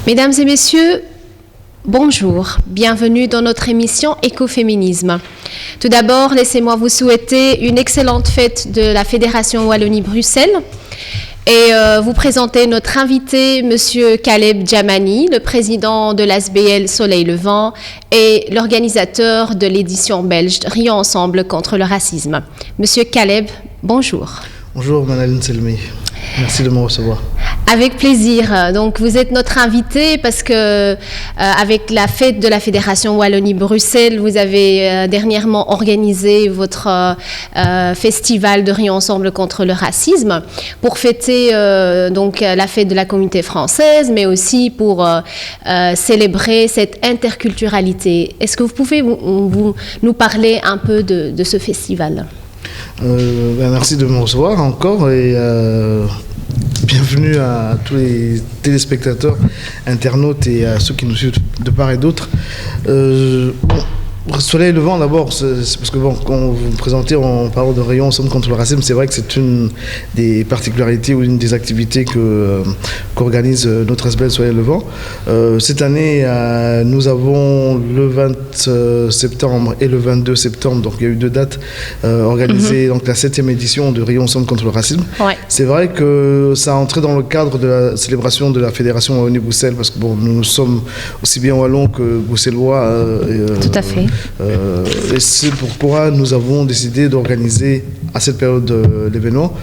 Mesdames et messieurs, bonjour, bienvenue dans notre émission Écoféminisme. Tout d'abord, laissez-moi vous souhaiter une excellente fête de la Fédération Wallonie-Bruxelles et vous présenter notre invité, Monsieur Caleb Djamani, le président de l'ASBL Soleil Levant et l'organisateur de l'édition belge Rions ensemble contre le racisme. Monsieur Caleb, bonjour. Bonjour Manaline Selmi, merci de me recevoir. Avec plaisir. Donc vous êtes notre invité parce que avec la fête de la Fédération Wallonie-Bruxelles, vous avez dernièrement organisé votre festival de Rions ensemble contre le racisme pour fêter donc la fête de la communauté française, mais aussi pour célébrer cette interculturalité. Est-ce que vous pouvez nous parler un peu de ce festival ? Merci de me recevoir encore et bienvenue à tous les téléspectateurs, internautes et à ceux qui nous suivent de part et d'autre. Soleil Levant, d'abord, c'est parce que bon, quand vous me présentez en parlant de Rions ensemble contre le racisme, c'est vrai que c'est une des particularités ou une des activités qu'organise notre ASBL Soleil Levant. Cette année, nous avons le 20 septembre et le 22 septembre, donc il y a eu 2 dates organisées, donc la 7e édition de Rions ensemble contre le racisme. Ouais. C'est vrai que ça a entré dans le cadre de la célébration de la Fédération Wallonie-Bruxelles, parce que bon, nous sommes aussi bien wallons que bruxellois. Tout à fait. Et c'est pourquoi nous avons décidé d'organiser à cette période l'événement,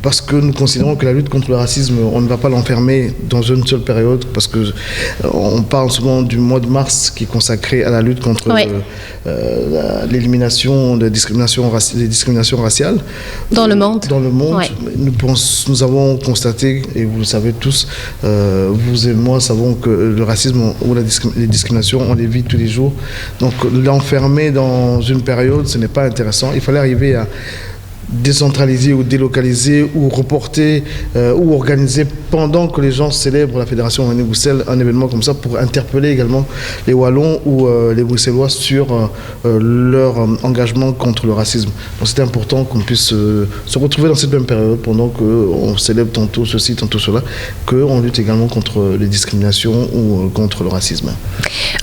parce que nous considérons que la lutte contre le racisme, on ne va pas l'enfermer dans une seule période, parce que on parle souvent du mois de mars qui est consacré à la lutte contre l'élimination des discriminations raciales dans le monde. Dans le monde, ouais. Nous avons constaté, et vous le savez tous, vous et moi savons que le racisme ou les discriminations, on les vit tous les jours. Donc l'enfermer dans une période, ce n'est pas intéressant. Il fallait arriver à décentraliser ou délocaliser ou reporter ou organiser pendant que les gens célèbrent la Fédération Wallonie-Bruxelles un événement comme ça pour interpeller également les Wallons ou les Bruxellois sur leur engagement contre le racisme. Donc c'était important qu'on puisse se retrouver dans cette même période pendant qu'on célèbre tantôt ceci, tantôt cela, qu'on lutte également contre les discriminations ou contre le racisme.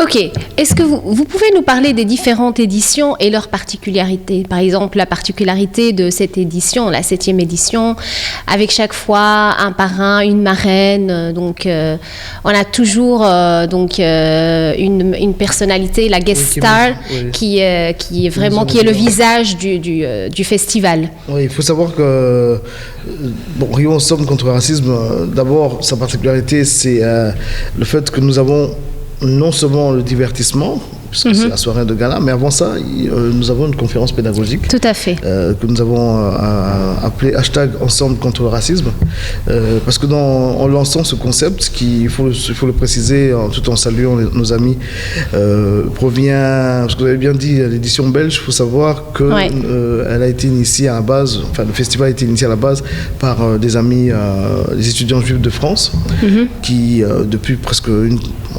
Ok. Est-ce que vous pouvez nous parler des différentes éditions et leurs particularités ? Par exemple, la particularité de cette édition, la 7e édition, avec chaque fois un parrain, une marraine. Donc, on a toujours une personnalité, la guest star, qui est vraiment qui est le visage du festival. Oui, il faut savoir que Rions ensemble contre le racisme. D'abord, sa particularité, c'est le fait que nous avons non seulement le divertissement, puisque c'est la soirée de gala, mais avant ça, nous avons une conférence pédagogique. Tout à fait. Que nous avons appelée #Ensemble contre le racisme. Parce que en lançant ce concept, qui, il faut le préciser, tout en saluant nos amis, provient, parce que vous avez bien dit, l'édition belge, il faut savoir qu'elle a été initiée à la base, enfin le festival a été initié à la base par des amis, les étudiants juifs de France, qui depuis presque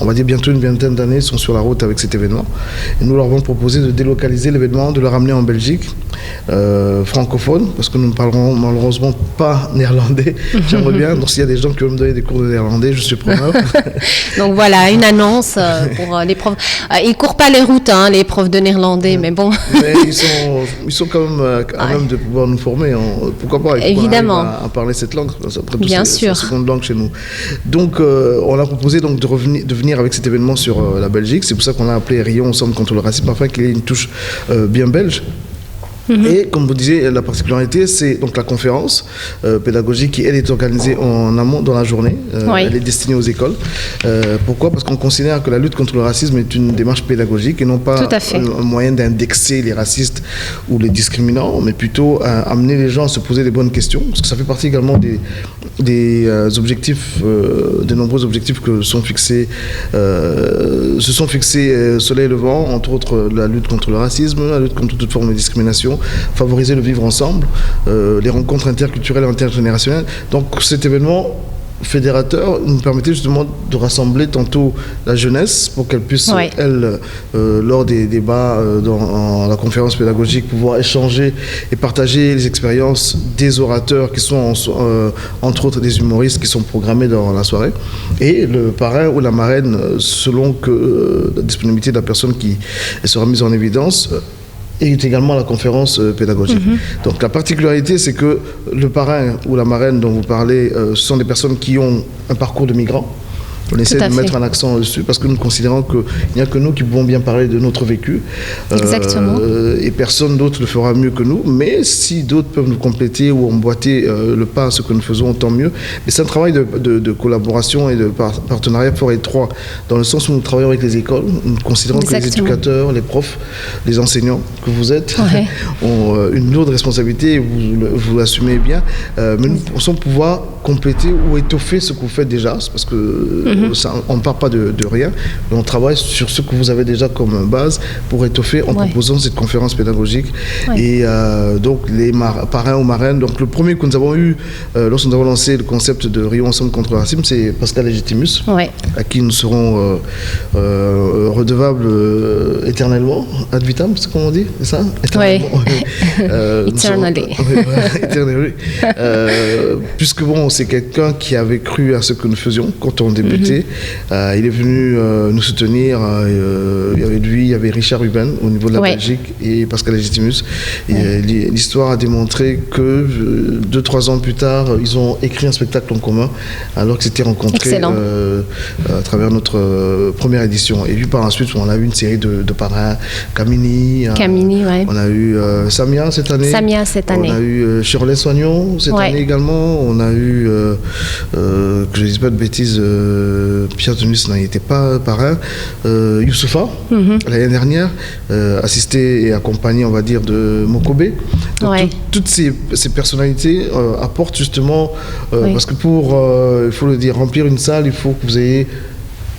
on va dire bientôt une vingtaine d'années sont sur la route avec cet événement. Et nous leur avons proposé de délocaliser l'événement, de le ramener en Belgique, francophone, parce que nous ne parlerons malheureusement pas néerlandais. J'aimerais bien, donc s'il y a des gens qui veulent me donner des cours de néerlandais, je suis preneur. Donc voilà, une annonce pour les profs. Ils ne courent pas les routes, les profs de néerlandais, mais bon. Mais ils sont quand même à même de pouvoir nous former. Pourquoi pas? Évidemment. À parler cette langue. Après tout, bien sûr. C'est la seconde langue chez nous. Donc, on a proposé donc, de venir avec cet événement sur la Belgique. C'est pour ça qu'on a appelé Rions ensemble contre le racisme, afin qu'il ait une touche bien belge. Et comme vous disiez, la particularité, c'est donc la conférence pédagogique qui, elle, est organisée en amont dans la journée. Elle est destinée aux écoles. Pourquoi ? Parce qu'on considère que la lutte contre le racisme est une démarche pédagogique et non pas un moyen d'indexer les racistes ou les discriminants, mais plutôt amener les gens à se poser les bonnes questions, parce que ça fait partie également des objectifs, des nombreux objectifs que se sont fixés Soleil Levant, entre autres la lutte contre le racisme, la lutte contre toute forme de discrimination, favoriser le vivre ensemble, les rencontres interculturelles et intergénérationnelles. Donc cet événement fédérateur nous permettait justement de rassembler tantôt la jeunesse pour qu'elle puisse, elle, lors des débats dans la conférence pédagogique, pouvoir échanger et partager les expériences des orateurs qui sont entre autres des humoristes qui sont programmés dans la soirée, et le parrain ou la marraine, selon que la disponibilité de la personne qui sera mise en évidence, et également la conférence pédagogique. Donc la particularité, c'est que le parrain ou la marraine dont vous parlez, ce sont des personnes qui ont un parcours de migrants. On essaie de mettre un accent dessus parce que nous considérons qu'il n'y a que nous qui pouvons bien parler de notre vécu. Exactement. Et personne d'autre le fera mieux que nous. Mais si d'autres peuvent nous compléter ou emboîter le pas à ce que nous faisons, tant mieux. Mais c'est un travail de collaboration et de partenariat fort étroit, dans le sens où nous travaillons avec les écoles. Nous considérons que les éducateurs, les profs, les enseignants que vous êtes ont une lourde responsabilité, et vous l'assumez bien. Mais nous pensons pouvoir compléter ou étoffer ce que vous faites déjà, parce que on ne part pas de rien, mais on travaille sur ce que vous avez déjà comme base pour étoffer en proposant cette conférence pédagogique. Et donc les parrains ou marraines, donc le premier que nous avons eu lorsque nous avons lancé le concept de Rions ensemble contre le racisme, c'est Pascal Légitimus, à qui nous serons redevables éternellement, ad vitam, c'est comme on dit, c'est ça? Eternally. Puisque bon, c'est quelqu'un qui avait cru à ce que nous faisions quand on débutait. Il est venu nous soutenir. Il y avait lui, il y avait Richard Ruben au niveau de la Belgique et Pascal Légitimus. L'histoire a démontré que 2-3 ans plus tard, ils ont écrit un spectacle en commun alors qu'ils s'étaient rencontrés à travers notre première édition. Et puis par la suite, on a eu une série de parrains, Camini, on a eu Samia cette année. On a eu Shirley Soignon cette année également. On a eu, que je ne dise pas de bêtises, Pierre Denis n'en était pas parrain. Youssoufa, l'année dernière, assisté et accompagné, on va dire, de Mokobé. Toutes ces personnalités apportent justement, parce que pour, il faut le dire, remplir une salle, il faut que vous ayez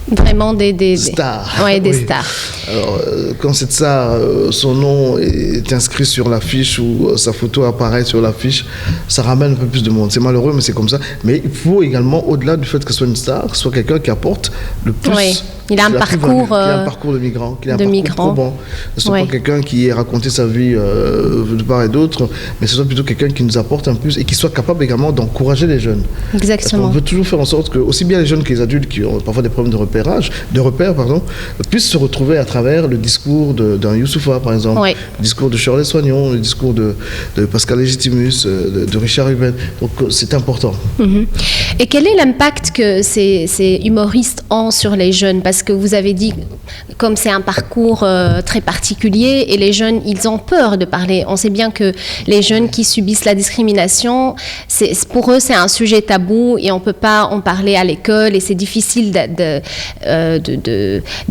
vraiment des stars. Des stars. Alors, quand cette star, son nom est inscrit sur l'affiche ou sa photo apparaît sur l'affiche, ça ramène un peu plus de monde. C'est malheureux, mais c'est comme ça. Mais il faut également, au-delà du fait que ce soit une star, que ce soit quelqu'un qui apporte le plus. Il a un parcours, il a un parcours de migrant, il a un parcours probant. Ce n'est pas quelqu'un qui ait raconté sa vie de part et d'autre, mais ce soit plutôt quelqu'un qui nous apporte un plus et qui soit capable également d'encourager les jeunes. Exactement. On veut toujours faire en sorte que aussi bien les jeunes que les adultes qui ont parfois des problèmes de repère, puissent se retrouver à travers le discours d'un Youssoufa, par exemple, le discours de Shirley Soignon, le discours de Pascal Légitimus, de Richard Ruben. Donc c'est important. Et quel est l'impact que ces humoristes ont sur les jeunes? Parce que vous avez dit, comme c'est un parcours très particulier, et les jeunes, ils ont peur de parler. On sait bien que les jeunes qui subissent la discrimination, pour eux, c'est un sujet tabou et on ne peut pas en parler à l'école, et c'est difficile de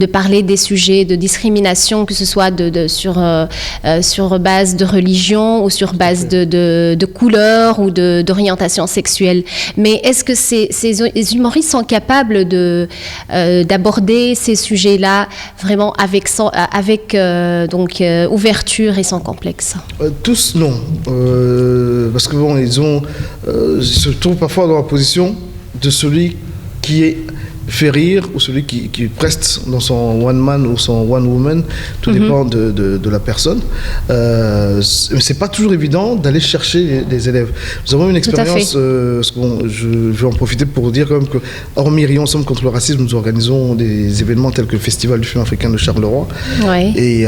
parler des sujets de discrimination, que ce soit sur base de religion ou sur base de couleur ou d'orientation sexuelle. Mais est-ce que ces humoristes sont capables d'aborder ces sujets-là vraiment avec ouverture et sans complexe? Tous non, parce que bon, ils se trouvent parfois dans la position de celui qui fait rire ou celui qui preste dans son one man ou son one woman, tout dépend de la personne. Mais c'est pas toujours évident d'aller chercher les élèves. Nous avons une expérience, je vais en profiter pour vous dire quand même que, hormis Rions ensemble contre le racisme, nous organisons des événements tels que le Festival du film africain de Charleroi et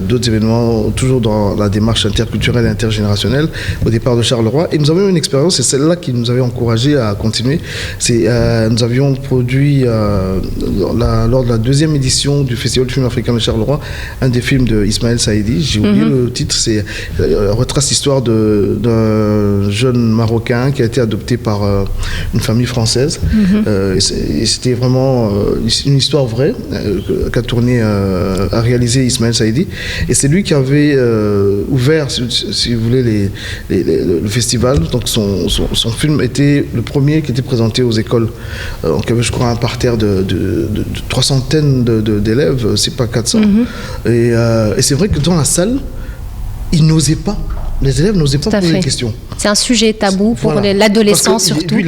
d'autres événements toujours dans la démarche interculturelle et intergénérationnelle au départ de Charleroi. Et nous avons eu une expérience, c'est celle-là qui nous avait encouragé à continuer. Nous avions produit lors de la deuxième édition du Festival du film africain de Charleroi, un des films de Ismaël Saïdi, j'ai oublié le titre, c'est retrace l'histoire d'un jeune Marocain qui a été adopté par une famille française. Et c'était vraiment une histoire vraie qu'a tourné, a réalisé Ismaël Saïdi. Et c'est lui qui avait ouvert, si vous voulez, le festival. Donc son film était le premier qui était présenté aux écoles. Donc il y avait, je crois, un parterre de 300 d'élèves, c'est pas 400. Et c'est vrai que dans la salle, ils n'osaient pas les élèves n'osaient pas poser des questions. C'est un sujet tabou pour l'adolescent surtout. Lui,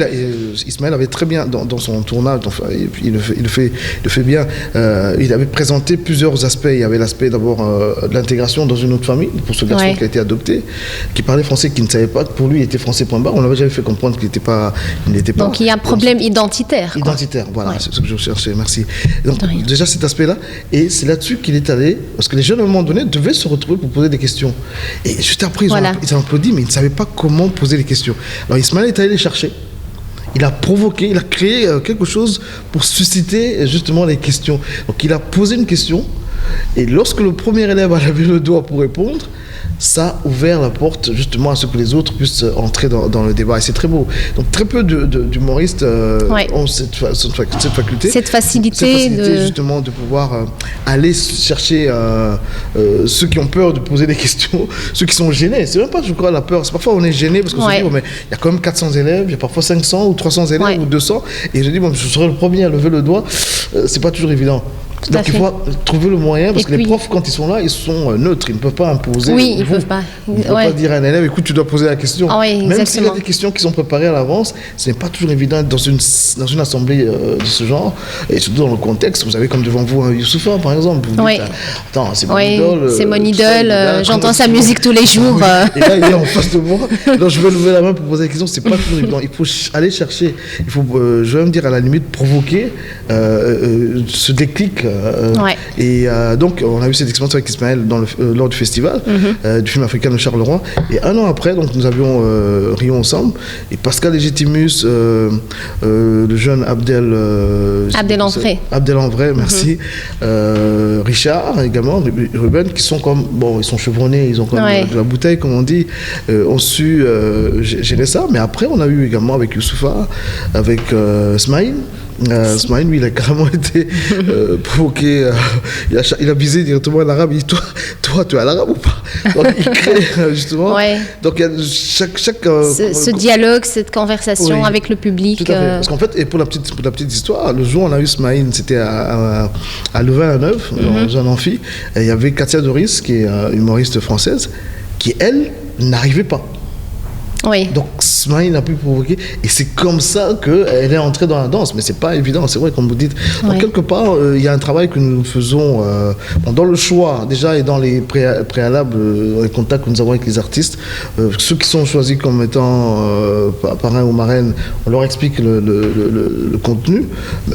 Ismaël avait très bien, dans son tournage, enfin, il le fait bien, il avait présenté plusieurs aspects. Il y avait l'aspect d'abord de l'intégration dans une autre famille, pour ce garçon qui a été adopté, qui parlait français, qui ne savait pas que pour lui il était français point barre. On l'avait jamais fait comprendre qu'il n'était pas. Donc il y a un problème identitaire. Identitaire, voilà, c'est ce que je cherchais, merci. Donc déjà cet aspect-là, et c'est là-dessus qu'il est allé, parce que les jeunes à un moment donné devaient se retrouver pour poser des questions. Et juste après, ils ont applaudi, mais ils ne savaient pas comment poser les questions. Alors Ismaël est allé les chercher. Il a provoqué, il a créé quelque chose pour susciter justement les questions. Donc il a posé une question, et lorsque le premier élève a levé le doigt pour répondre, ça a ouvert la porte justement à ce que les autres puissent entrer dans le débat. Et c'est très beau. Donc très peu d'humoristes ont cette faculté. Cette facilité justement de pouvoir aller chercher ceux qui ont peur de poser des questions, ceux qui sont gênés. C'est même pas, je crois, la peur. C'est parfois on est gêné parce qu'on se dit, mais il y a quand même 400 élèves, il y a parfois 500 ou 300 élèves ou 200. Et je dis, je serai le premier à lever le doigt. C'est pas toujours évident. Donc il faut trouver le moyen, parce que les profs, quand ils sont là, ils sont neutres, ils ne peuvent pas imposer. Oui, ils ne peuvent pas. Ils ne peuvent pas dire à un élève, écoute, tu dois poser la question. Même s'il y a des questions qui sont préparées à l'avance, ce n'est pas toujours évident dans une assemblée de ce genre, et surtout dans le contexte. Vous avez comme devant vous un Youssoufa, par exemple. Vous dites, attends, c'est mon idole. C'est mon idole, j'entends sa musique tous les jours. Et là, il est en face de moi. Donc je vais lever la main pour poser la question, c'est pas toujours évident. Il faut aller chercher, il faut, je vais me dire à la limite, provoquer ce déclic. Et donc on a eu cette expérience avec Ismaël lors du festival du film africain de Charleroi, et un an après donc nous avions ri ensemble, et Pascal Légitimus, le jeune Abdel André, merci, Richard également, Ruben, qui sont comme, bon, ils sont chevronnés, ils ont comme de la bouteille comme on dit, ont su gérer ça. Mais après on a eu également avec Youssoufa, avec Smaïn. Smaïn, lui, il a carrément été provoqué. Il a visé directement un arabe. Il dit, toi, tu es un arabe ou pas? Donc, il crée justement. Donc, il y a chaque ce dialogue, cette conversation avec le public. Tout à fait. Parce qu'en fait, et pour la petite histoire, le jour où on a eu Smaïn, c'était à Louvain-la-Neuve, dans un amphi. Et il y avait Katia Doris, qui est humoriste française, qui, elle, n'arrivait pas. Donc Smaïn a pu provoquer, et c'est comme ça qu'elle est entrée dans la danse. Mais c'est pas évident, c'est vrai, comme vous dites. Donc quelque part, il y a un travail que nous faisons dans le choix déjà, et dans les préalables, les contacts que nous avons avec les artistes. Ceux qui sont choisis comme étant parrains ou marraines, on leur explique le contenu,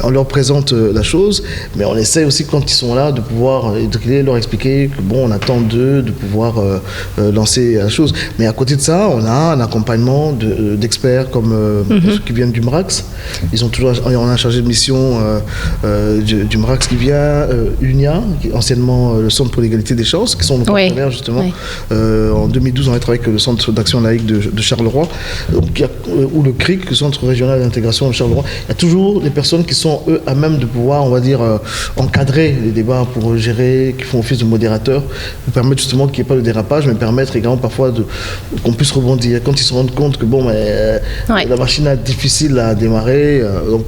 on leur présente la chose, mais on essaie aussi, quand ils sont là, de pouvoir leur expliquer que bon, on attend d'eux de pouvoir lancer la chose. Mais à côté de ça, on a un accompagnement d'experts comme ceux qui viennent du MRAX. On a un chargé de mission du MRAX qui vient, UNIA, anciennement le Centre pour l'égalité des chances, qui sont nos partenaires justement. En 2012, on a travaillé avec le Centre d'action laïque de Charleroi, ou le CRIC, le Centre régional d'intégration de Charleroi. Il y a toujours des personnes qui sont, eux, à même de pouvoir, on va dire, encadrer les débats, pour gérer, qui font office de modérateur, pour permettre justement qu'il n'y ait pas de dérapage, mais permettre également parfois qu'on puisse rebondir. Quand ils se rendent compte que bon, la machine est difficile à démarrer, donc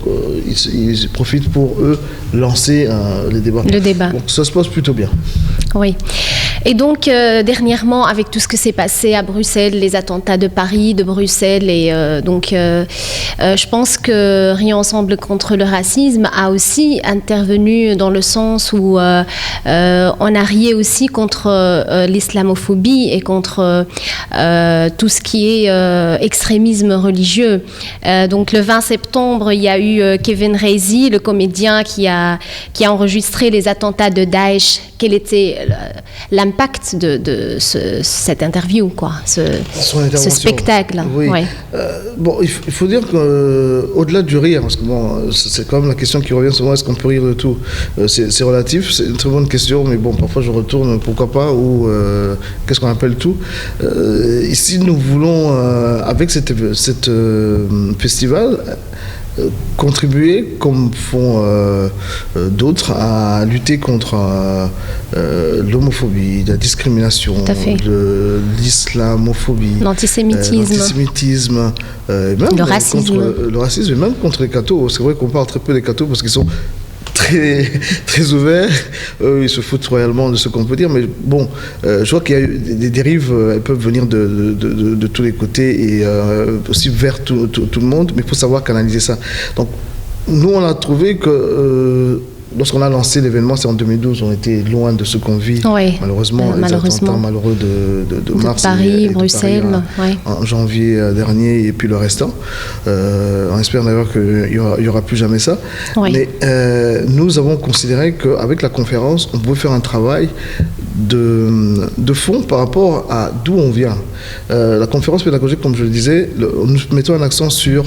ils profitent pour eux lancer le débat. Donc ça se passe plutôt bien. Oui. Et donc, dernièrement, avec tout ce que s'est passé à Bruxelles, les attentats de Paris, de Bruxelles, et je pense que Rions Ensemble contre le racisme a aussi intervenu dans le sens où on a rié aussi contre l'islamophobie et contre tout ce qui est extrémisme religieux. Donc, le 20 septembre, il y a eu Kevin Reisi, le comédien qui a enregistré les attentats de Daesh. Quel était l'impact de cette interview, ce spectacle? Bon, il faut dire qu'au-delà du rire, parce que bon, c'est quand même la question qui revient souvent, est-ce qu'on peut rire de tout? C'est relatif, c'est une très bonne question, mais bon, parfois je retourne, pourquoi pas, ou qu'est-ce qu'on appelle tout? Ici, nous voulons, avec cet festival, contribuer, comme font d'autres, à lutter contre l'homophobie, la discrimination, l'islamophobie, l'antisémitisme, même le racisme, et même contre les cathos. C'est vrai qu'on parle très peu des cathos parce qu'ils sont très, très ouverts. Ils se foutent royalement de ce qu'on peut dire. Mais bon, je vois qu'il y a eu des dérives, elles peuvent venir de tous les côtés et aussi vers tout le monde. Mais il faut savoir canaliser ça. Donc, nous, on a trouvé que lorsqu'on a lancé l'événement, c'est en 2012, on était loin de ce qu'on vit, malheureusement, les attentats malheureux de mars Paris, et Bruxelles, de Paris, en janvier dernier, et puis le restant. On espère d'ailleurs qu'il n'y aura plus jamais ça. Mais nous avons considéré qu'avec la conférence, on pouvait faire un travail de fond par rapport à d'où on vient. La conférence pédagogique, comme je le disais, nous mettons un accent sur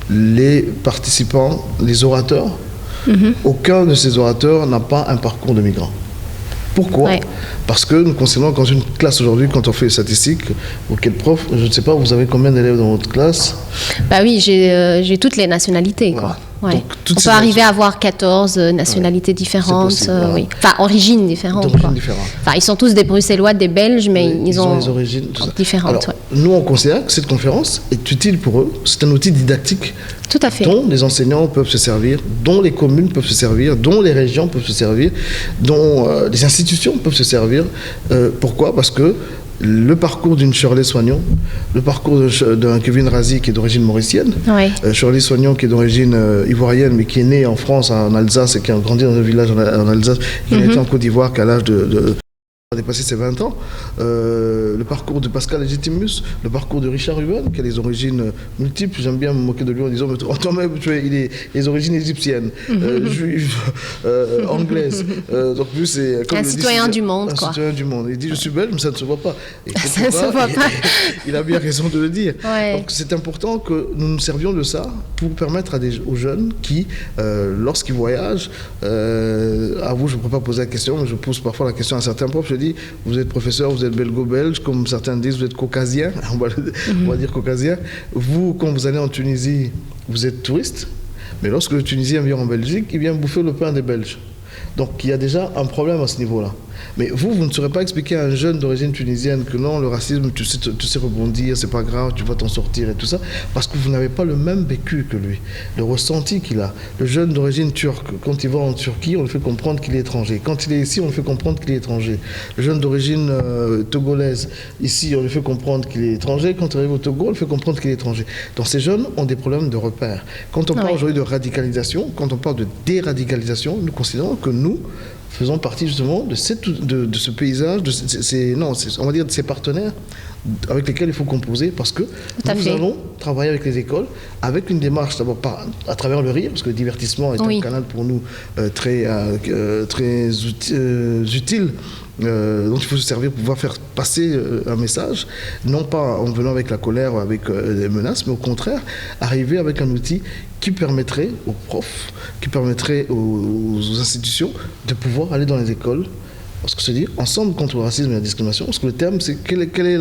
les participants, les orateurs. Aucun de ces orateurs n'a pas un parcours de migrant. Pourquoi ? Parce que nous considérons qu'en une classe aujourd'hui, quand on fait les statistiques, auquel prof, je ne sais pas, vous avez combien d'élèves dans votre classe ? Bah oui, j'ai toutes les nationalités, quoi. Ouais. Donc, on peut arriver à avoir 14 nationalités différentes, possible, oui. Enfin, origines différentes. Enfin, ils sont tous des Bruxellois, des Belges, mais ils ont des origines différentes. Alors, nous, on considère que cette conférence est utile pour eux. C'est un outil didactique dont les enseignants peuvent se servir, dont les communes peuvent se servir, dont les régions peuvent se servir, dont les institutions peuvent se servir. Pourquoi ? Parce que le parcours d'une Shirley Soignon, le parcours d'un Kevin Razi qui est d'origine mauricienne, Shirley Soignon qui est d'origine ivoirienne mais qui est née en France, en Alsace, et qui a grandi dans un village en Alsace, qui a été en Côte d'Ivoire qu'à l'âge a dépassé ses 20 ans, le parcours de Pascal Legitimus, le parcours de Richard Ruben, qui a des origines multiples. J'aime bien me moquer de lui en disant toi-même, il est les origines égyptiennes, juives, anglaises. Donc lui, c'est comme un citoyen du monde, quoi. Un citoyen du monde. Il dit je suis belge, mais ça ne se voit pas. Et ça ne se voit pas. Il a bien raison de le dire. Donc c'est important que nous nous servions de ça pour permettre aux jeunes qui, lorsqu'ils voyagent, à vous, je ne peux pas poser la question, mais je pose parfois la question à certains profs. Je dis, vous êtes professeur, vous êtes belgo-belge, comme certains disent, vous êtes caucasien, on va dire caucasien. Vous, quand vous allez en Tunisie, vous êtes touriste, mais lorsque le Tunisien vient en Belgique, il vient bouffer le pain des Belges. Donc il y a déjà un problème à ce niveau-là. Mais vous ne saurez pas expliquer à un jeune d'origine tunisienne que non, le racisme, tu sais rebondir, c'est pas grave, tu vas t'en sortir et tout ça, parce que vous n'avez pas le même vécu que lui, le ressenti qu'il a. Le jeune d'origine turque, quand il va en Turquie, on lui fait comprendre qu'il est étranger. Quand il est ici, on lui fait comprendre qu'il est étranger. Le jeune d'origine togolaise, ici, on lui fait comprendre qu'il est étranger. Quand il arrive au Togo, on lui fait comprendre qu'il est étranger. Donc ces jeunes ont des problèmes de repères. Quand on parle aujourd'hui de radicalisation, quand on parle de déradicalisation, nous considérons que nous faisons partie justement de ce paysage, on va dire de ces partenaires avec lesquels il faut composer, parce que nous allons travailler avec les écoles, avec une démarche d'abord à travers le rire, parce que le divertissement est un canal pour nous très utile. Donc il faut se servir pour pouvoir faire passer un message, non pas en venant avec la colère ou avec des menaces, mais au contraire, arriver avec un outil qui permettrait aux profs, qui permettrait aux institutions de pouvoir aller dans les écoles. Parce que se dire ensemble contre le racisme et la discrimination, parce que le terme c'est quel est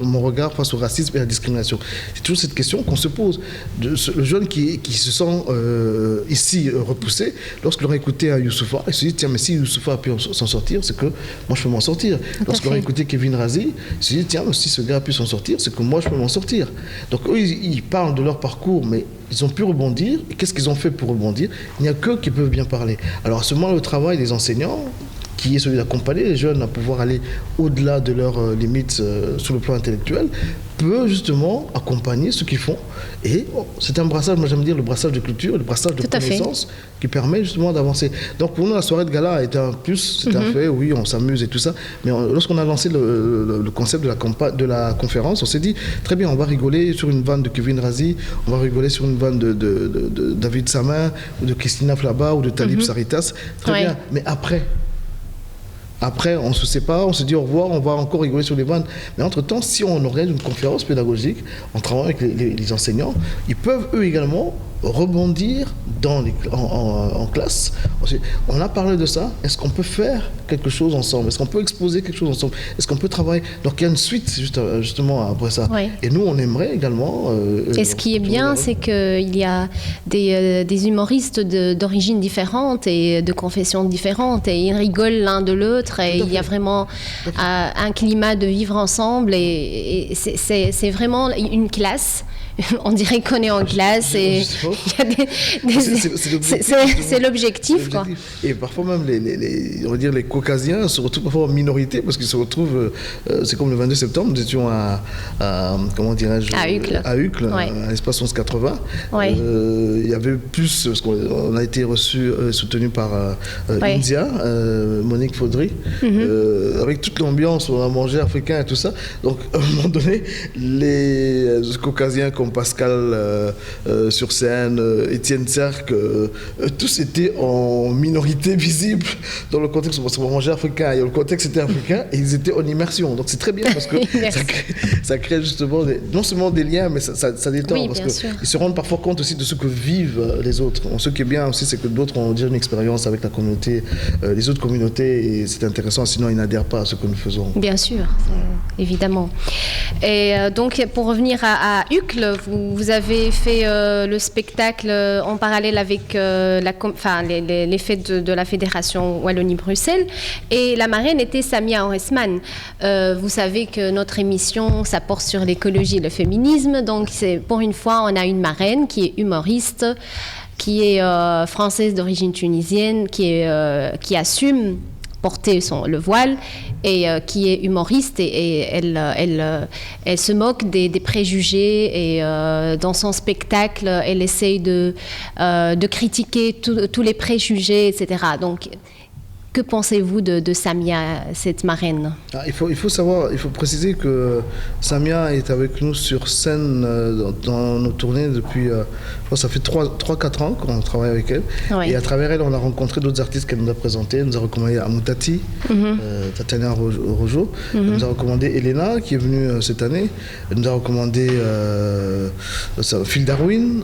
mon regard face au racisme et à la discrimination. C'est toujours cette question qu'on se pose. Le jeune qui se sent ici repoussé, lorsqu'il aura écouté un Youssoupha, il se dit tiens, mais si Youssoupha a pu s'en sortir, c'est que moi je peux m'en sortir. Lorsqu'il aura écouté Kevin Razi, il se dit tiens, mais si ce gars a pu s'en sortir, c'est que moi je peux m'en sortir. Donc eux ils parlent de leur parcours, mais ils ont pu rebondir. Et qu'est-ce qu'ils ont fait pour rebondir ? Il n'y a qu'eux qui peuvent bien parler. Alors à ce moment, le travail des enseignants, qui est celui d'accompagner les jeunes à pouvoir aller au-delà de leurs limites sur le plan intellectuel, peut justement accompagner ce qu'ils font. Et c'est un brassage, moi j'aime dire le brassage de culture, le brassage de connaissances qui permet justement d'avancer. Donc pour nous, la soirée de gala a été un plus, c'est un fait, oui, on s'amuse et tout ça. Mais lorsqu'on a lancé le concept de la conférence, on s'est dit, très bien, on va rigoler sur une vanne de Kevin Razi, on va rigoler sur une vanne de David Samin, ou de Christina Flaba, ou de Talib Saritas. Très bien, mais après, on se sépare, on se dit au revoir, on va encore rigoler sur les vannes. Mais entre-temps, si on organise une conférence pédagogique, en travaillant avec les enseignants, ils peuvent eux également rebondir en classe. On a parlé de ça, est-ce qu'on peut faire quelque chose ensemble ? Est-ce qu'on peut exposer quelque chose ensemble ? Est-ce qu'on peut travailler ? Donc il y a une suite justement après ça. Et nous, on aimerait également... et ce qui est bien, c'est qu'il y a des humoristes d'origines différentes et de confessions différentes, et ils rigolent l'un de l'autre, et il y a vraiment un climat de vivre ensemble, et c'est vraiment une classe on dirait qu'on est en classe et c'est l'objectif, quoi. Et parfois même on va dire les caucasiens se retrouvent parfois en minorité parce qu'ils se retrouvent, c'est comme le 22 septembre, nous étions comment dirais-je, à Uccle, ouais. à l'espace 1180. Ouais. Il y avait plus, parce qu'on a été soutenu par India, Monique Faudry, avec toute l'ambiance, on a mangé africain et tout ça. Donc à un moment donné, les caucasiens comme Pascal sur scène, Étienne Serck, tous étaient en minorité visible dans le contexte, parce qu'on mangeait africain, et le contexte était africain, et ils étaient en immersion. Donc c'est très bien parce que ça crée justement non seulement des liens, mais ça détend, oui, parce qu'ils sûr. se rendent parfois compte aussi de ce que vivent les autres. Ce qui est bien aussi, c'est que d'autres ont déjà une expérience avec la communauté, les autres communautés, et c'est intéressant, sinon ils n'adhèrent pas à ce que nous faisons. Bien sûr, évidemment. Et donc, pour revenir à Uccle, vous avez fait le spectacle en parallèle avec les fêtes de la Fédération Wallonie-Bruxelles. Et la marraine était Samia Oresman. Vous savez que notre émission, ça porte sur l'écologie et le féminisme. Donc, pour une fois, on a une marraine qui est humoriste, qui est française d'origine tunisienne, qui assume porter le voile et qui est humoriste et elle se moque des préjugés et dans son spectacle elle essaye de critiquer tous les préjugés, etc. Donc que pensez-vous de Samia, cette marraine? Il faut savoir, il faut préciser que Samia est avec nous sur scène dans nos tournées depuis, je pense, ça fait 3-4 ans qu'on travaille avec elle. Oui. Et à travers elle, on a rencontré d'autres artistes qu'elle nous a présentés. Elle nous a recommandé Amoutati, Tatiana Rojo. Elle nous a recommandé Elena, qui est venue cette année. Elle nous a recommandé Phil Darwin,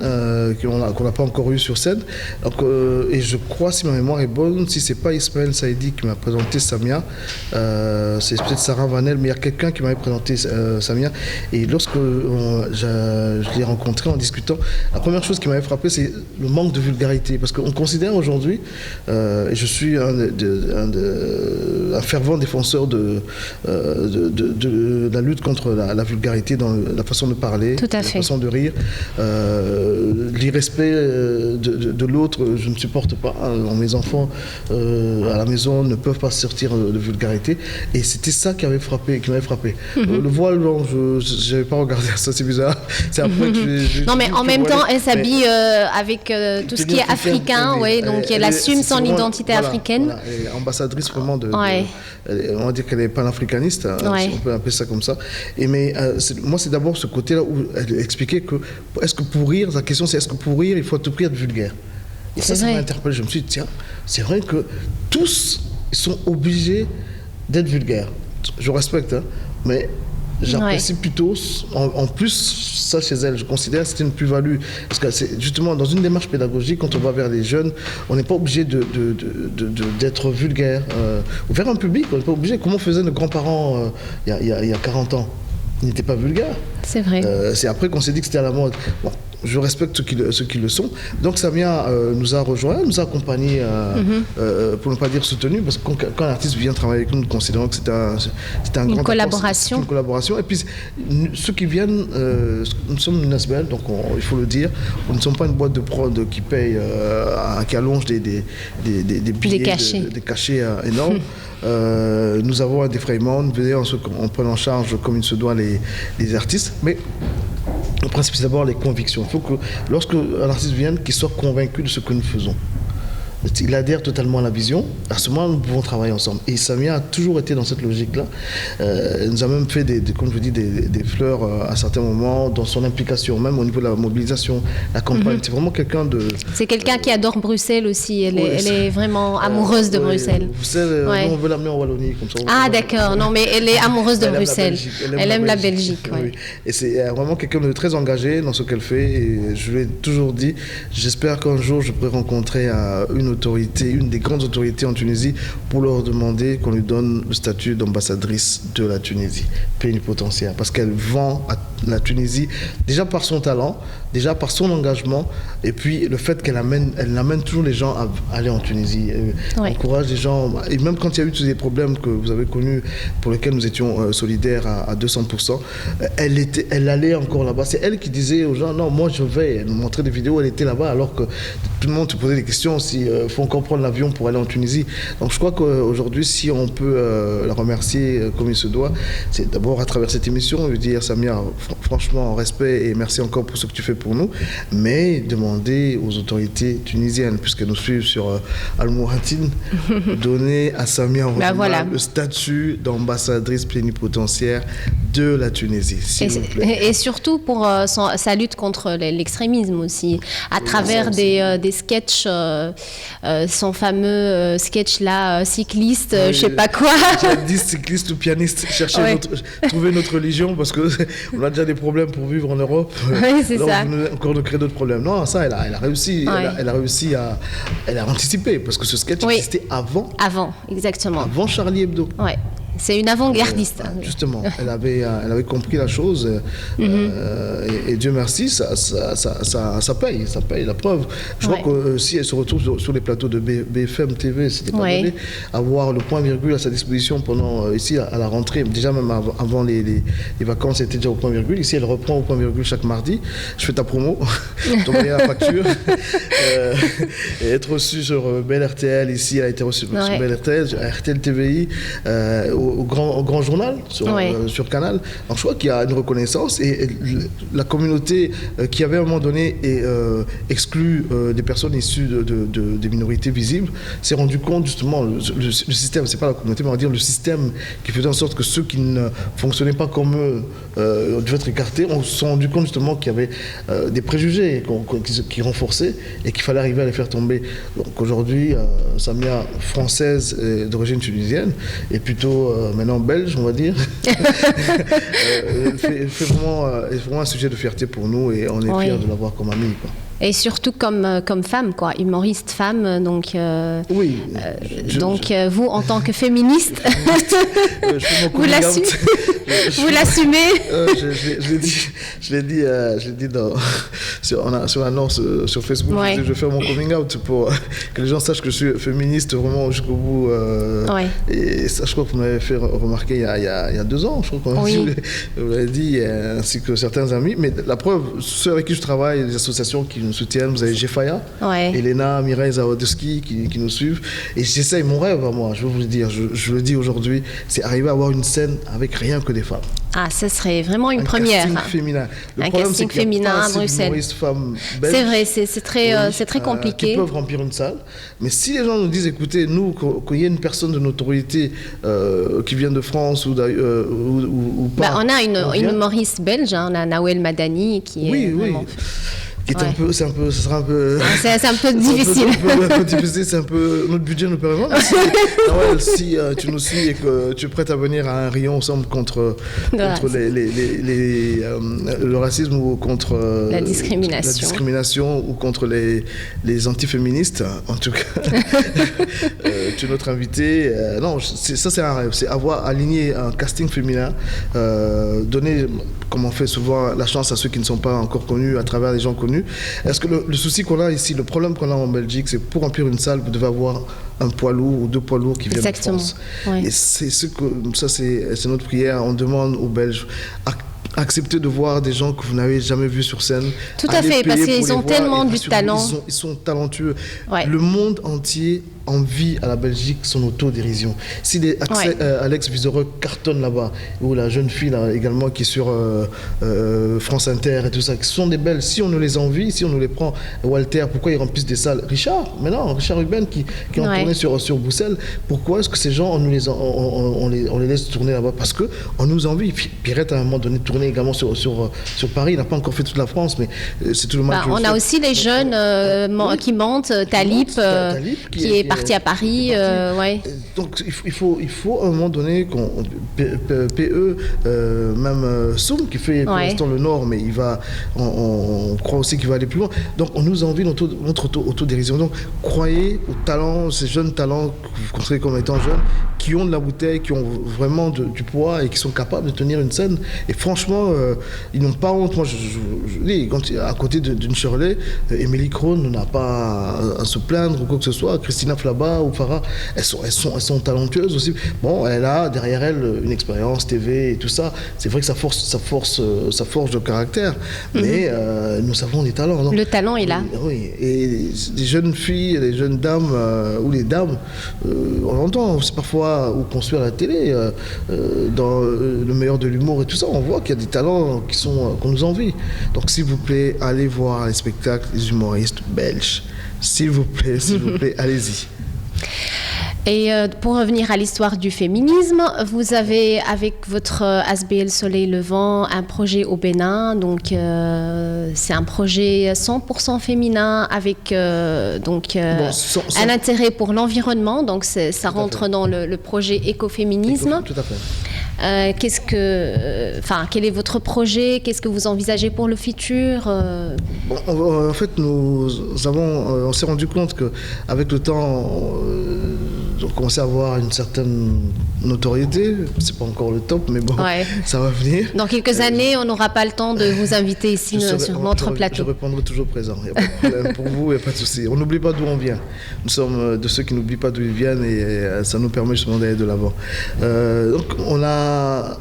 qu'on n'a pas encore eu sur scène. Donc, et je crois, si ma mémoire est bonne, si c'est pas Ismaël Saïdi qui m'a présenté Samia, c'est peut-être Sarah Vanel, mais il y a quelqu'un qui m'avait présenté Samia. Et lorsque je l'ai rencontré en discutant, la première chose qui m'avait frappé, c'est le manque de vulgarité. Parce qu'on considère aujourd'hui, et je suis un fervent défenseur de la lutte contre la vulgarité dans la façon de parler, la façon de rire, l'irrespect de l'autre, je ne supporte pas. Mes enfants, à la maison, ne peuvent pas sortir de vulgarité, et c'était ça qui m'avait frappé. Le voile, non, je n'avais pas regardé ça, c'est bizarre. C'est après que non, mais en même temps, elle s'habille avec tout ce qui est africain, donc elle assume son identité africaine. Voilà, elle est ambassadrice vraiment on va dire qu'elle est panafricaniste, on peut appeler ça comme ça. Mais moi, c'est d'abord ce côté-là où elle expliquait que, la question c'est est-ce que pour rire, il faut à tout prix être vulgaire. Et ça m'a interpellé. Je me suis dit, tiens, c'est vrai que tous sont obligés d'être vulgaires. Je respecte, mais j'apprécie plutôt, en plus, ça chez elle, je considère que c'est une plus-value. Parce que c'est justement dans une démarche pédagogique, quand on va vers les jeunes, on n'est pas obligé d'être vulgaire. Ou vers un public, on n'est pas obligé. Comment faisaient nos grands-parents il y a 40 ans? Ils n'étaient pas vulgaires. C'est vrai. C'est après qu'on s'est dit que c'était à la mode. Bon, je respecte ceux qui le sont. Donc Samia nous a rejoints, nous a accompagnés, pour ne pas dire soutenus, parce que quand un artiste vient travailler avec nous, nous considérons que c'est une collaboration. Une collaboration. Et puis ceux qui viennent, nous sommes une ASBL, donc il faut le dire, nous ne sommes pas une boîte de prod qui paye, qui allonge des billets, des cachets énormes. Nous avons un défraiement, on prend en charge comme il se doit les artistes, mais le principe, c'est d'abord les convictions. Il faut que, lorsque un artiste vienne, qu'il soit convaincu de ce que nous faisons. Il adhère totalement à la vision. À ce moment, nous pouvons travailler ensemble. Et Samia a toujours été dans cette logique-là. Elle nous a même fait, comme je dis, des fleurs à certains moments, dans son implication, même au niveau de la mobilisation, la campagne. C'est vraiment quelqu'un de... C'est quelqu'un qui adore Bruxelles aussi. Elle est vraiment amoureuse de Bruxelles. Bruxelles, nous, on veut l'amener en Wallonie. Comme ça, d'accord. Non, mais elle est amoureuse de Bruxelles. Elle aime la Belgique. Oui. Et c'est vraiment quelqu'un de très engagé dans ce qu'elle fait. Et je lui ai toujours dit, j'espère qu'un jour, je pourrai rencontrer une des grandes autorités en Tunisie, pour leur demander qu'on lui donne le statut d'ambassadrice de la Tunisie plénipotentiaire, parce qu'elle vend la Tunisie, déjà par son talent, déjà par son engagement, et puis le fait qu'elle amène toujours les gens à aller en Tunisie. Encourage les gens, et même quand il y a eu tous les problèmes que vous avez connus, pour lesquels nous étions solidaires à 200%, elle allait encore là-bas. C'est elle qui disait aux gens, non, moi je vais. Elle nous montrait des vidéos, elle était là-bas, alors que tout le monde se posait des questions s'il faut encore prendre l'avion pour aller en Tunisie. Donc je crois qu'aujourd'hui, si on peut la remercier comme il se doit, c'est d'abord à travers cette émission, lui dire, Samia, franchement, respect et merci encore pour ce que tu fais pour nous, mais demander aux autorités tunisiennes, puisqu'elles nous suivent sur Al-Mouratin, donner à Samia le statut d'ambassadrice plénipotentiaire de la Tunisie, s'il vous plaît. Et surtout pour sa lutte contre l'extrémisme aussi, à travers des sketchs, son fameux sketch là, cycliste, je sais pas quoi. J'ai dit cycliste ou pianiste, trouver notre religion, parce qu'on a déjà des problèmes pour vivre en Europe. Oui, c'est ça. On encore de créer d'autres problèmes. Non, ça, elle a réussi. Elle a réussi elle a anticipé, parce que ce sketch existait avant. Avant, exactement. Avant Charlie Hebdo. Ouais. C'est une avant-gardiste. Justement, elle avait compris la chose et Dieu merci, ça paye la preuve. Je crois que si elle se retrouve sur les plateaux de BFM TV, c'était pas donné, avoir le point virgule à sa disposition pendant ici à la rentrée, déjà même avant les vacances, elle était déjà au point virgule. Ici, elle reprend au point virgule chaque mardi. Je fais ta promo, t'envoyer la facture et être reçue sur Bel RTL. Ici, elle a été reçue sur Bel RTL, RTL TVI. Au grand journal sur Canal. Donc je crois qu'il y a une reconnaissance et la communauté qui avait à un moment donné exclu des personnes issues des minorités visibles s'est rendu compte justement, le système, c'est pas la communauté, mais on va dire le système qui faisait en sorte que ceux qui ne fonctionnaient pas comme eux devaient être écartés, on se sont rendu compte justement qu'il y avait des préjugés qui renforçaient et qu'il fallait arriver à les faire tomber. Donc aujourd'hui, Samia, française d'origine tunisienne, est plutôt maintenant belge, on va dire, c'est vraiment un sujet de fierté pour nous et on est fiers de l'avoir comme amie, quoi. Et surtout comme femme, quoi, humoriste femme, donc vous en tant que féministe, vous l'assumez. Je l'ai dit sur l'annonce sur Facebook. Je vais faire mon coming out pour que les gens sachent que je suis féministe vraiment jusqu'au bout. Et ça, je crois que vous m'avez fait remarquer il y a 2 ans, je crois qu'on vous l'avez dit, ainsi que certains amis. Mais la preuve, ceux avec qui je travaille, les associations qui nous soutiennent, vous avez Jefaya, Elena, Mireille Zawodowski qui nous suivent. Et j'essaye, mon rêve à moi, je veux vous le dire, je le dis aujourd'hui, c'est arriver à avoir une scène avec rien que des femmes. Ah, ce serait vraiment une première. Casting féminin. Un casting féminin à Bruxelles. C'est vrai, c'est très compliqué. Qui peuvent remplir une salle. Mais si les gens nous disent, écoutez, nous, qu'il y ait une personne de notoriété qui vient de France ou pas. On a une humoriste belge, on a Nawel Madani qui est vraiment... Qui est c'est un peu difficile. C'est un peu notre budget nous permet. Si tu nous suis et que tu es prête à venir à un rayon ensemble contre le racisme ou contre la discrimination ou contre les antiféministes, en tout cas, tu es notre invité. Non, ça c'est un rêve, c'est avoir aligné un casting féminin, donner, comme on fait souvent, la chance à ceux qui ne sont pas encore connus à travers les gens connus. Est-ce que le souci qu'on a ici, le problème qu'on a en Belgique, c'est pour remplir une salle, vous devez avoir un poids lourd ou 2 poids lourds qui viennent de France. Et c'est notre prière. On demande aux Belges accepter de voir des gens que vous n'avez jamais vus sur scène. Tout à fait, parce qu'ils ont tellement du talent. Ils sont talentueux. Le monde entier envie à la Belgique son autodérision. Si Alex Vizorek cartonne là-bas, ou la jeune fille là, également qui est sur France Inter et tout ça, qui sont des belles, si on nous les envie, si on nous les prend, Walter, pourquoi ils remplissent des salles? Richard Ruben qui ont tourné sur Bruxelles, pourquoi est-ce que ces gens, on les laisse tourner là-bas? Parce qu'on nous envie. Pierrette, à un moment donné, tourné également sur Paris, il n'a pas encore fait toute la France, mais c'est tout le monde. On a aussi les jeunes qui montent, Talip qui est parti à Paris, ouais. Donc il faut à un moment donné qu'on PE, même Soum qui fait pour l'instant le Nord, mais on croit aussi qu'il va aller plus loin. Donc on nous a envie notre autodérision. Donc croyez aux talents, ces jeunes talents que vous considérez comme étant jeunes, qui ont de la bouteille, qui ont vraiment du poids et qui sont capables de tenir une scène. Et franchement, ils n'ont pas honte. Moi, je dis, à côté d'une Shirley, Émilie Krohn n'a pas à se plaindre ou quoi que ce soit. Christina Flaba ou Farah, elles sont talentueuses aussi. Bon, elle a derrière elle une expérience TV et tout ça. C'est vrai que ça forge le caractère, mais nous avons des talents. Donc, le talent est là. Oui, et les jeunes filles, les jeunes dames ou les dames, on l'entend, c'est parfois ou qu'on suit à la télé, dans le meilleur de l'humour et tout ça, on voit qu'il y a des talents qu'on nous envie. Donc s'il vous plaît, allez voir les spectacles des humoristes belges. S'il vous plaît, allez-y. Et pour revenir à l'histoire du féminisme, vous avez avec votre ASBL Soleil Levant un projet au Bénin, donc c'est un projet 100% féminin avec un intérêt pour l'environnement, donc ça rentre dans le projet écoféminisme. Tout à fait. Quel est votre projet? Qu'est-ce que vous envisagez pour le futur? En fait, on s'est rendu compte qu'avec le temps, on commençait à avoir une certaine notoriété. C'est pas encore le top, mais bon, ça va venir. Dans quelques années, on n'aura pas le temps de vous inviter ici sur notre plateau. Je répondrai toujours présent. Il n'y a pas de problème pour vous, il n'y a pas de souci. On n'oublie pas d'où on vient. Nous sommes de ceux qui n'oublient pas d'où ils viennent et ça nous permet justement d'aller de l'avant. Donc, on a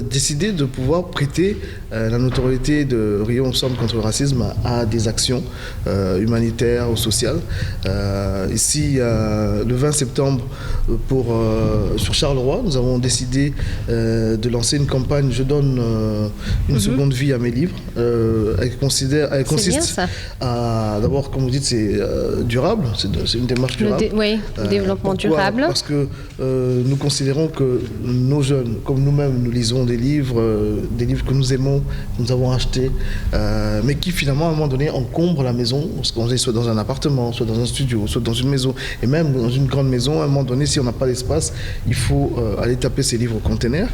décidé de pouvoir prêter la notoriété de Rio Ensemble contre le racisme à des actions humanitaires ou sociales. Ici, le 20 septembre, sur Charleroi, nous avons décidé de lancer une campagne « Je donne une seconde vie à mes livres ». Elle consiste à, d'abord, comme vous dites, c'est durable, c'est une démarche durable. Le développement durable. Parce que nous considérons que nos jeunes, comme nous-mêmes, nous lisons des livres que nous aimons, que nous avons achetés, mais qui finalement, à un moment donné, encombrent la maison, parce qu'on est soit dans un appartement, soit dans un studio, soit dans une maison, et même dans une grande maison, à un moment donné, si on n'a pas d'espace, il faut aller taper ses livres au container,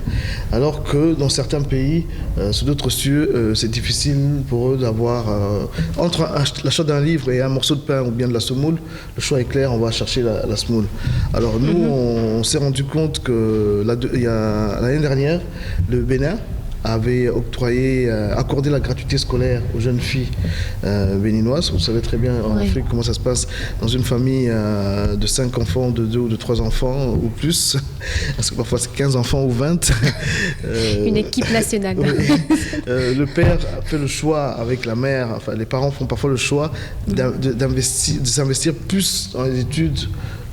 alors que dans certains pays, sous d'autres cieux, c'est difficile pour eux d'avoir... entre l'achat d'un livre et un morceau de pain ou bien de la semoule, le choix est clair, on va chercher la semoule. Alors nous, on s'est rendu compte que l'année dernière, le Bénin avait accordé la gratuité scolaire aux jeunes filles béninoises. Vous savez très bien en Afrique comment ça se passe dans une famille de 5 enfants, de 2 ou de 3 enfants ou plus, parce que parfois c'est 15 enfants ou 20. Une équipe nationale. Le père fait le choix avec la mère, enfin les parents font parfois le choix de s'investir plus dans les études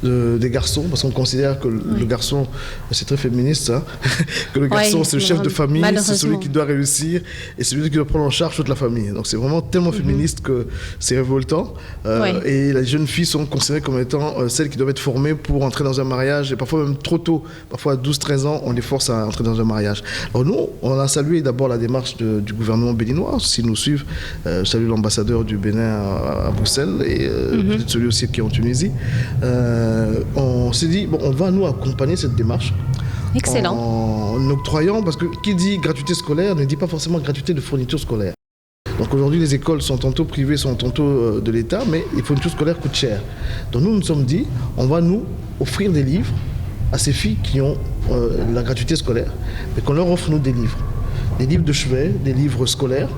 des garçons, parce qu'on considère que le garçon, c'est très féministe, hein, que le garçon c'est le chef de famille, c'est celui qui doit réussir et c'est celui qui doit prendre en charge toute la famille. Donc c'est vraiment tellement féministe que c'est révoltant. Et les jeunes filles sont considérées comme étant celles qui doivent être formées pour entrer dans un mariage, et parfois même trop tôt, parfois à 12-13 ans, on les force à entrer dans un mariage. Alors nous, on a salué d'abord la démarche du gouvernement béninois. S'ils nous suivent, je salue l'ambassadeur du Bénin à Bruxelles et peut-être celui aussi qui est en Tunisie. On s'est dit, on va nous accompagner cette démarche. Excellent. En octroyant, parce que qui dit gratuité scolaire ne dit pas forcément gratuité de fourniture scolaire. Donc aujourd'hui, les écoles sont tantôt privées, sont tantôt de l'État, mais les fournitures scolaires coûtent cher. Donc nous sommes dit, on va nous offrir des livres à ces filles qui ont la gratuité scolaire, mais qu'on leur offre nous des livres de chevet, des livres scolaires,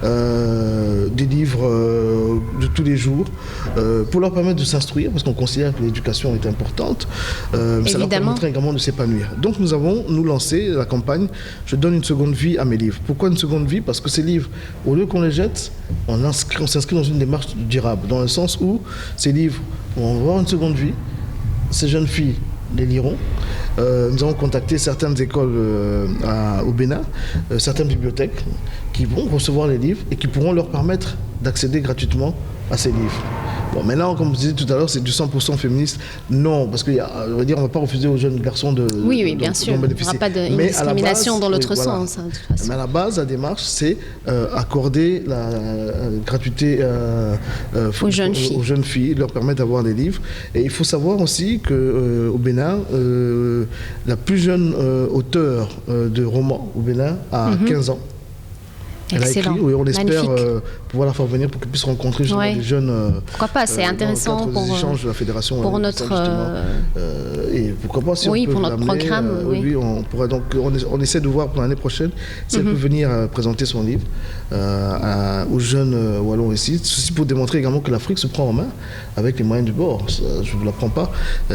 des livres de tous les jours, pour leur permettre de s'instruire, parce qu'on considère que l'éducation est importante, ça leur permettrait également de s'épanouir. Donc nous avons lancé la campagne « Je donne une seconde vie à mes livres ». Pourquoi une seconde vie? Parce que ces livres, au lieu qu'on les jette, on s'inscrit dans une démarche durable, dans le sens où ces livres vont avoir une seconde vie, ces jeunes filles les liront. Nous avons contacté certaines écoles au Bénin, certaines bibliothèques qui vont recevoir les livres et qui pourront leur permettre d'accéder gratuitement à ces livres. Bon, maintenant, comme vous disiez tout à l'heure, c'est du 100% féministe. Non, parce qu'on va dire, on ne va pas refuser aux jeunes garçons de oui, bien sûr. Il n'y aura pas de discrimination dans l'autre sens. Hein, de toute façon. Mais à la base, la démarche, c'est accorder la gratuité aux jeunes filles, leur permettre d'avoir des livres. Et il faut savoir aussi qu'au Bénin, la plus jeune auteure de romans au Bénin a 15 ans. Elle a écrit, oui, on espère pouvoir la faire venir pour qu'elle puisse rencontrer des jeunes. Pourquoi pas, c'est intéressant pour les échanges de la fédération. Pour notre et pourquoi pas si on peut pour notre programme. Oui, on pourrait donc on essaie de voir pour l'année prochaine si elle peut venir présenter son livre aux jeunes wallons ici. Ceci pour démontrer également que l'Afrique se prend en main avec les moyens du bord. Je ne vous l'apprends pas.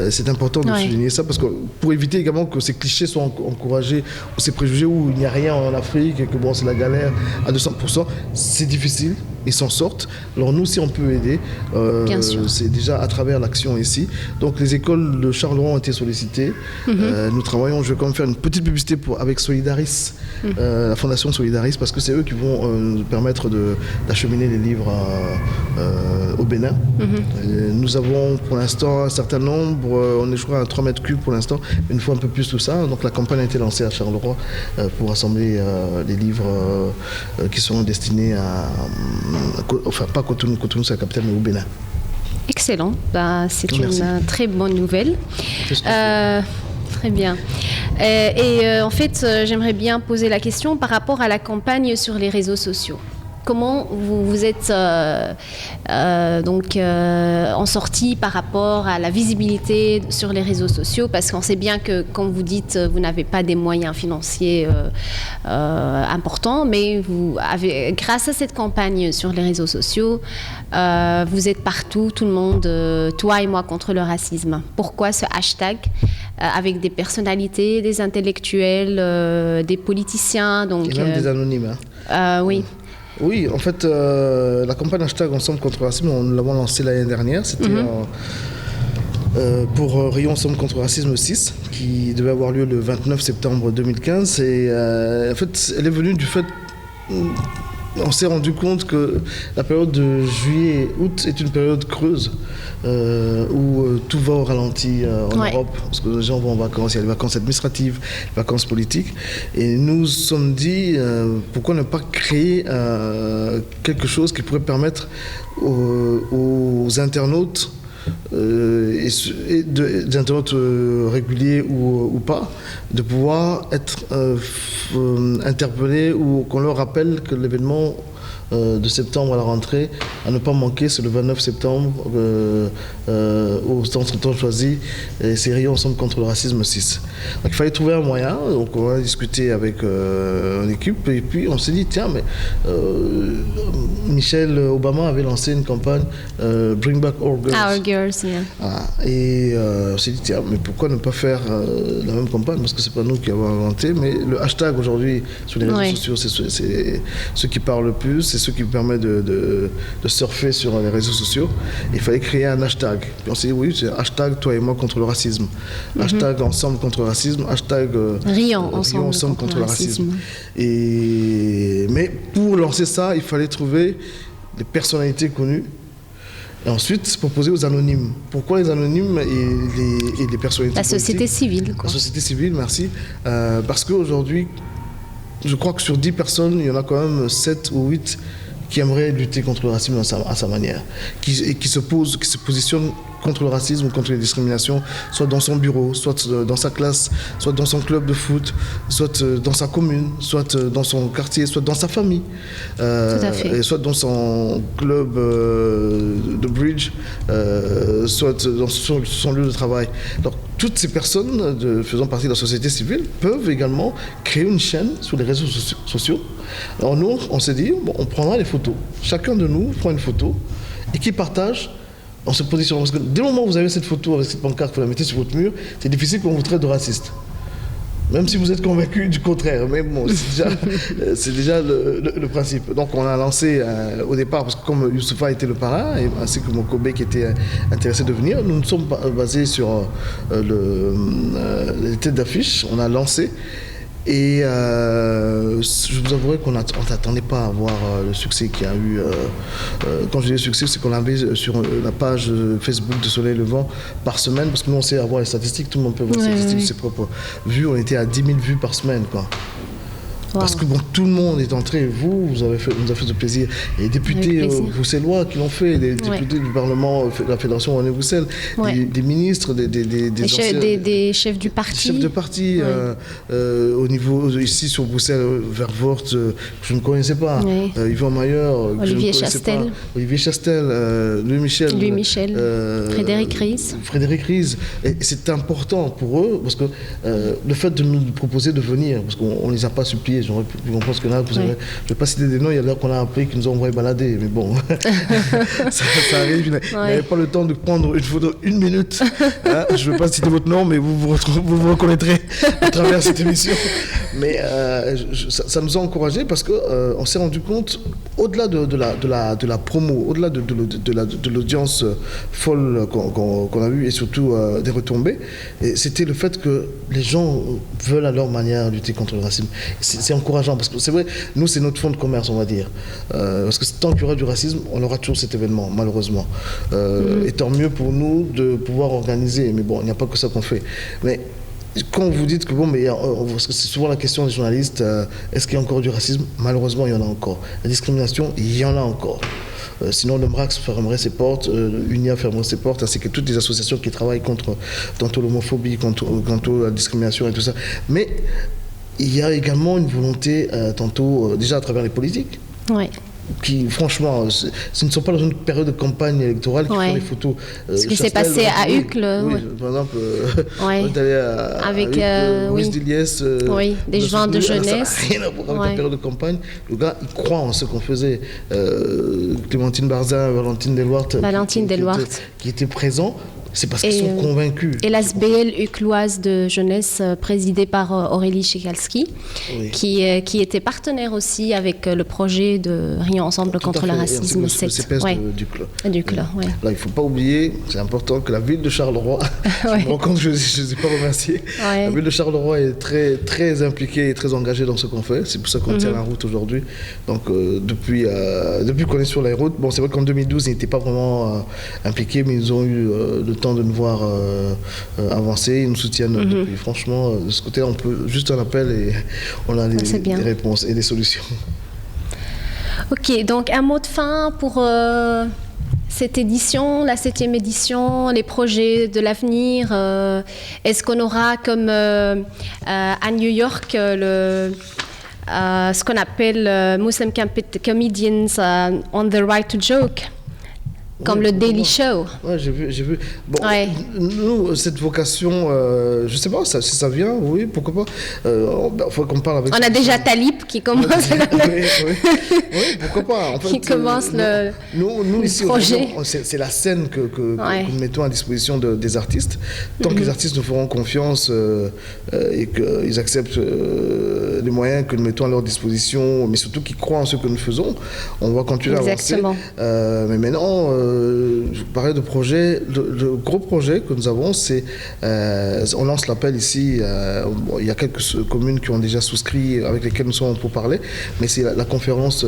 C'est important de souligner ça parce que pour éviter également que ces clichés soient encouragés ou ces préjugés où il n'y a rien en Afrique et que bon c'est la galère à 200%, c'est difficile, ils s'en sortent. Alors nous, si on peut aider, c'est déjà à travers l'action ici. Donc les écoles de Charleroi ont été sollicitées. Nous travaillons, je vais quand même faire une petite publicité avec Solidaris, la fondation Solidaris, parce que c'est eux qui vont nous permettre d'acheminer les livres au Bénin. Nous avons pour l'instant un certain nombre, on est je crois à 3 mètres cubes pour l'instant, une fois un peu plus tout ça. Donc la campagne a été lancée à Charleroi pour assembler les livres qui sont destinés enfin pas Cotonou, c'est la capitale, mais au Bénin. Excellent, c'est une très bonne nouvelle. Très bien. Et en fait, j'aimerais bien poser la question par rapport à la campagne sur les réseaux sociaux. Comment vous êtes en sortie par rapport à la visibilité sur les réseaux sociaux? Parce qu'on sait bien que, comme vous dites, vous n'avez pas des moyens financiers importants, mais vous avez, grâce à cette campagne sur les réseaux sociaux, vous êtes partout, tout le monde, toi et moi contre le racisme. Pourquoi ce hashtag avec des personnalités, des intellectuels, des politiciens et même des anonymes. Oui. Oui, en fait, la campagne hashtag Ensemble contre le racisme, nous l'avons lancée l'année dernière. C'était pour Rio Ensemble contre le racisme 6, qui devait avoir lieu le 29 septembre 2015. Et en fait, elle est venue du fait... On s'est rendu compte que la période de juillet et août est une période creuse où tout va au ralenti en Europe, parce que les gens vont en vacances, il y a les vacances administratives, les vacances politiques. Et nous nous sommes dit, pourquoi ne pas créer quelque chose qui pourrait permettre aux internautes, des internautes réguliers ou pas, de pouvoir être interpellés ou qu'on leur rappelle que l'événement de septembre à la rentrée, à ne pas manquer, c'est le 29 septembre au centre choisi, et c'est Rio Ensemble contre le racisme 6. Donc il fallait trouver un moyen, donc on a discuté avec une équipe, et puis on s'est dit, tiens, mais Michelle Obama avait lancé une campagne Bring Back Our Girls. Our Girls, yeah. Et on s'est dit, tiens, mais pourquoi ne pas faire la même campagne, parce que c'est pas nous qui avons inventé, mais le hashtag aujourd'hui sur les réseaux sociaux, c'est ce qui parle le plus, c'est ce qui permet de surfer sur les réseaux sociaux. Il fallait créer un hashtag. Puis on s'est dit, oui, c'est hashtag toi et moi contre le racisme. Hashtag ensemble contre le racisme. Hashtag Riant ensemble contre le racisme. Mais pour lancer ça, il fallait trouver des personnalités connues. Et ensuite, proposer aux anonymes. Pourquoi les anonymes et les personnalités La société civile, quoi. La société civile, merci. Parce qu'aujourd'hui, je crois que sur 10 personnes, il y en a quand même 7 ou 8 qui aimeraient lutter contre le racisme à sa manière, qui se positionnent contre le racisme ou contre les discriminations, soit dans son bureau, soit dans sa classe, soit dans son club de foot, soit dans sa commune, soit dans son quartier, soit dans sa famille, et soit dans son club de bridge, soit dans son lieu de travail. Donc, toutes ces personnes faisant partie de la société civile peuvent également créer une chaîne sur les réseaux sociaux. Alors nous, on s'est dit, bon, on prendra les photos. Chacun de nous prend une photo et qui partage en se positionnant. Parce que dès le moment où vous avez cette photo avec cette pancarte, vous la mettez sur votre mur, c'est difficile qu'on vous traite de raciste. Même si vous êtes convaincu du contraire. Mais bon, c'est déjà le principe. Donc on a lancé au départ, parce que comme Youssoufa était le parrain, ainsi que Mokobe qui était intéressé de venir, nous nous sommes basés sur les têtes d'affiche. On a lancé. Et je vous avouerai qu'on n'attendait pas à voir le succès qu'il y a eu. Quand je dis le succès, c'est qu'on avait sur la page Facebook de Soleil Levant par semaine, parce que nous on sait avoir les statistiques, tout le monde peut voir les statistiques de ses propres vues. On était à 10 000 vues par semaine, quoi. Parce que bon, tout le monde est entré. Vous avez fait ce plaisir. Et les députés bruxellois qui l'ont fait, des députés du Parlement de la Fédération Wallonie-Bruxelles, des ministres, des chefs du parti. Chefs de parti, au niveau, ici sur Bruxelles, Vervoort, je ne connaissais pas. Yvon Mayer, Olivier Chastel. Olivier Chastel, Louis Michel. Frédéric Ries. Frédéric Ries. Et c'est important pour eux, parce que le fait de nous proposer de venir, parce qu'on ne les a pas suppliés. J'aurais pu comprendre que là, je ne vais pas citer des noms, il y a l'heure qu'on a appris qu'ils nous ont envoyé balader, mais bon, ça arrive, il n'avait pas le temps de prendre une photo 1 minute. Hein, je ne veux pas citer votre nom, mais vous reconnaîtrez à travers cette émission. Mais ça nous a encouragés parce qu'on s'est rendu compte, au-delà de la promo, au-delà de l'audience folle qu'on a eue et surtout des retombées, c'était le fait que les gens veulent à leur manière lutter contre le racisme. C'est encourageant parce que c'est vrai, nous c'est notre fonds de commerce, on va dire. Parce que tant qu'il y aura du racisme, on aura toujours cet événement, malheureusement. Et tant mieux pour nous de pouvoir organiser. Mais bon, il n'y a pas que ça qu'on fait. Mais quand vous dites que bon, mais parce que c'est souvent la question des journalistes, est-ce qu'il y a encore du racisme? Malheureusement, il y en a encore. La discrimination, il y en a encore. Sinon, le MRAX fermerait ses portes, UNIA fermerait ses portes, ainsi que toutes les associations qui travaillent contre l'homophobie, contre la discrimination et tout ça. Mais il y a également une volonté, déjà à travers les politiques, qui, franchement, ce ne sont pas dans une période de campagne électorale qui font des photos. Ce qui s'est passé à Uccle. Oui, par exemple, on est allé avec Louis Diliès. Des gens de jeunesse. Ça n'a rien à voir avec la période de campagne. Le gars, il croit en ce qu'on faisait. Clémentine Barzin, Valentine Deloire, qui étaient présents. C'est parce qu'ils sont convaincus. Et l'ASBL ucloise de jeunesse présidée par Aurélie Chekalski, qui était partenaire aussi avec le projet de Rions ensemble contre le racisme. Le CPS d'Ucle. Là, il ne faut pas oublier, c'est important que la ville de Charleroi, je me rends compte que je ne suis pas remercié, la ville de Charleroi est très, très impliquée et très engagée dans ce qu'on fait. C'est pour ça qu'on tient la route aujourd'hui. Donc, depuis qu'on est sur la route, bon, c'est vrai qu'en 2012, ils n'étaient pas vraiment impliqués, mais ils ont eu le temps de nous voir avancer, ils nous soutiennent depuis. Franchement, de ce côté, on peut juste un appel et on a des réponses et des solutions. Ok, donc un mot de fin pour cette édition, la 7e édition, les projets de l'avenir. Est-ce qu'on aura comme à New York ce qu'on appelle Muslim Comedians on the Right to Joke? Comme le Daily Show. Ouais, j'ai vu. Bon, nous, cette vocation, je ne sais pas si ça vient, oui, pourquoi pas. Il faut qu'on parle avec... On a déjà Talib qui commence... oui, pourquoi pas. En fait, qui commence nous ici, projet. C'est la scène que nous mettons à disposition des artistes. Tant que les artistes nous feront confiance et qu'ils acceptent les moyens que nous mettons à leur disposition, mais surtout qu'ils croient en ce que nous faisons, on va continuer à avancer. Mais maintenant... je vous parlais de projet. Le gros projet que nous avons, c'est on lance l'appel ici. Il y a quelques communes qui ont déjà souscrit, avec lesquelles nous sommes pour parler, mais c'est la conférence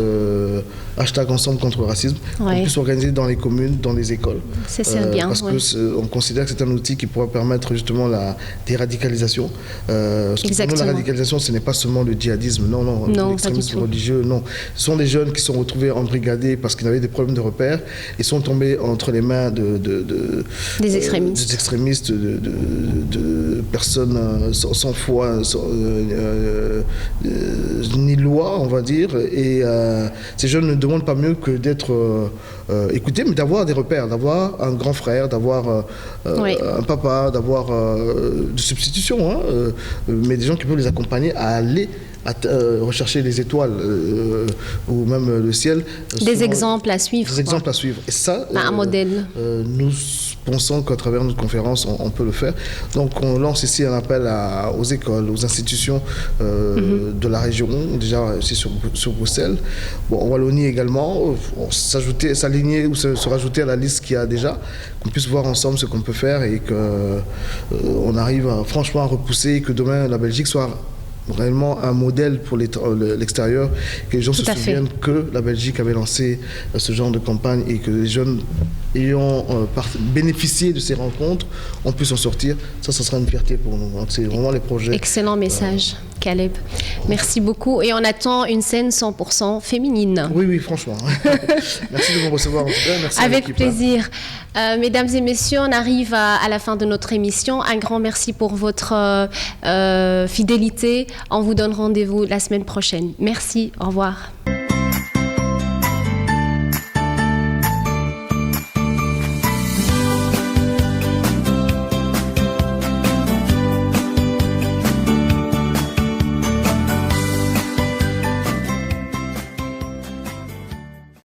#Ensemble contre le racisme qu'on puisse organiser dans les communes, dans les écoles. C'est bien. Parce qu'on considère que c'est un outil qui pourra permettre justement la déradicalisation. Parce que pour nous, la radicalisation, ce n'est pas seulement le djihadisme, non, l'extrémisme religieux, non. Ce sont des jeunes qui sont retrouvés embrigadés parce qu'ils avaient des problèmes de repères et sont tombés entre les mains des extrémistes, de personnes sans foi, ni loi, on va dire. Et ces jeunes ne demandent pas mieux que d'être écoutés, mais d'avoir des repères, d'avoir un grand frère, d'avoir un papa, d'avoir de substitution, mais des gens qui peuvent les accompagner à aller rechercher les étoiles ou même le ciel. Des exemples à suivre. Des exemples à suivre. Et ça, un modèle. Nous pensons qu'à travers notre conférence, on peut le faire. Donc on lance ici un appel aux écoles, aux institutions de la région, déjà ici sur Bruxelles. Bon, en Wallonie également, s'aligner ou se rajouter à la liste qu'il y a déjà, qu'on puisse voir ensemble ce qu'on peut faire et qu'on arrive franchement à repousser et que demain la Belgique soit réellement un modèle pour l'extérieur, que les gens Tout se à fait. souviennent que la Belgique avait lancé ce genre de campagne et que les jeunes ayant bénéficié de ces rencontres ont pu s'en sortir. Ça sera une fierté pour nous. Donc, c'est vraiment les projets. Excellent message, Caleb. Merci beaucoup. Et on attend une scène 100% féminine. Oui, oui, franchement. Merci de me recevoir en tout cas. Merci Avec plaisir. Mesdames et messieurs, on arrive à la fin de notre émission. Un grand merci pour votre fidélité. On vous donne rendez-vous la semaine prochaine. Merci. Au revoir.